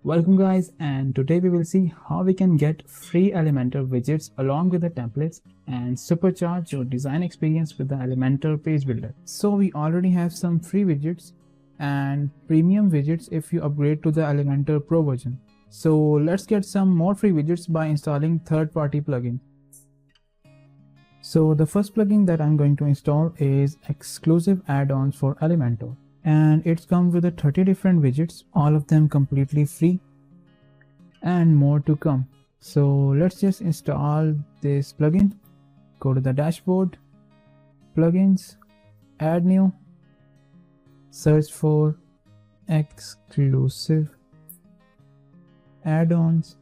Welcome guys, and today we will see how we can get free Elementor widgets along with the templates and supercharge your design experience with the Elementor page builder. So we already have some free widgets and premium widgets if you upgrade to the Elementor Pro version. So let's get some more free widgets by installing third-party plugins. So the first plugin that I'm going to install is exclusive add-ons for Elementor. And it comes with 30 different widgets, all of them completely free and more to come. So let's just install this plugin. Go to the dashboard, plugins, add new, search for exclusive add-ons.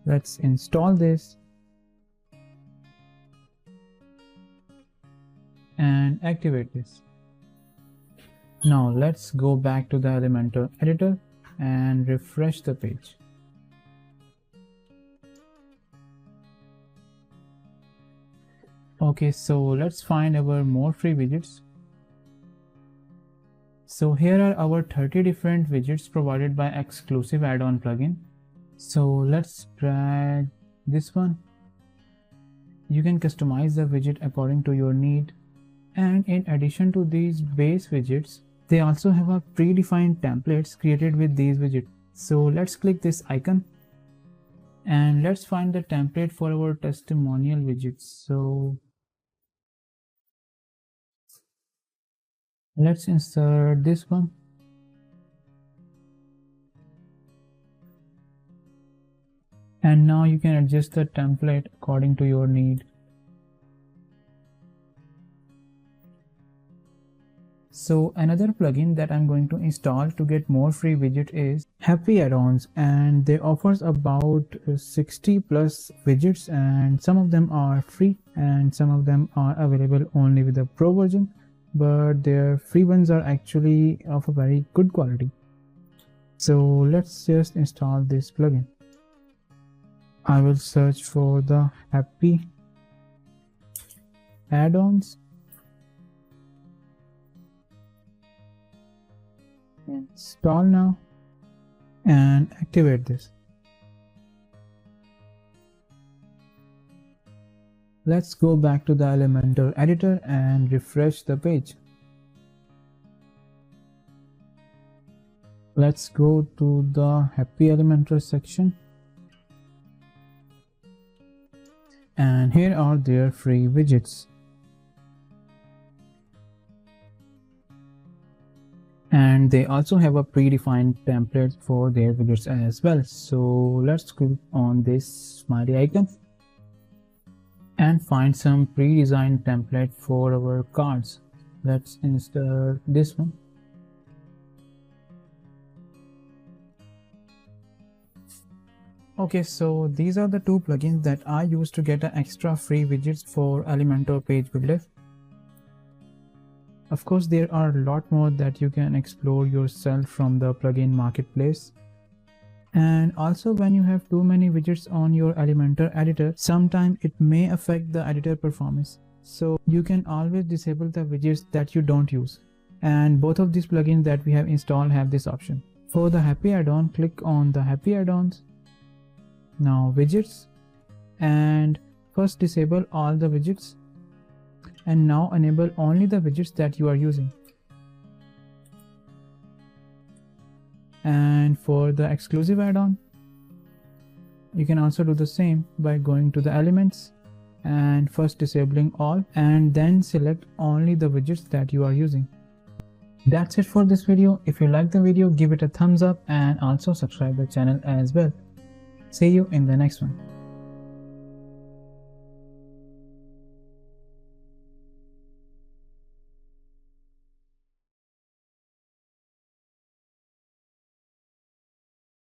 Let's install this and activate this. Now let's go back to the Elementor editor and refresh the page. Okay, so let's find our more free widgets. So here are our 30 different widgets provided by exclusive add-on plugin. So let's drag this one. You can customize the widget according to your need. And in addition to these base widgets, they also have a predefined templates created with these widgets. So let's click this icon and let's find the template for our testimonial widgets. So let's insert this one. And now you can adjust the template according to your need. So another plugin that I'm going to install to get more free widget is Happy Addons, and they offers about 60 plus widgets, and some of them are free and some of them are available only with the Pro version, but their free ones are actually of a very good quality. So let's just install this plugin. I will search for the Happy Addons. Install now and activate this. Let's go back to the Elementor editor and refresh the page. Let's go to the Happy Elementor section. And here are their free widgets. And they also have a predefined template for their widgets as well. So let's click on this smiley icon and find some pre-designed template for our cards. Let's insert this one. Okay, so these are the two plugins that I use to get an extra free widgets for Elementor page builder. Of course, there are a lot more that you can explore yourself from the plugin marketplace. And also, when you have too many widgets on your Elementor editor, sometimes it may affect the editor performance. So you can always disable the widgets that you don't use. And both of these plugins that we have installed have this option. For the Happy Addon, click on the Happy Addons. Now widgets, and first disable all the widgets. And now enable only the widgets that you are using. And for the exclusive add-on, you can also do the same by going to the elements and first disabling all, and then select only the widgets that you are using. That's it for this video. If you like the video, give it a thumbs up and also subscribe the channel as well. See you in the next one.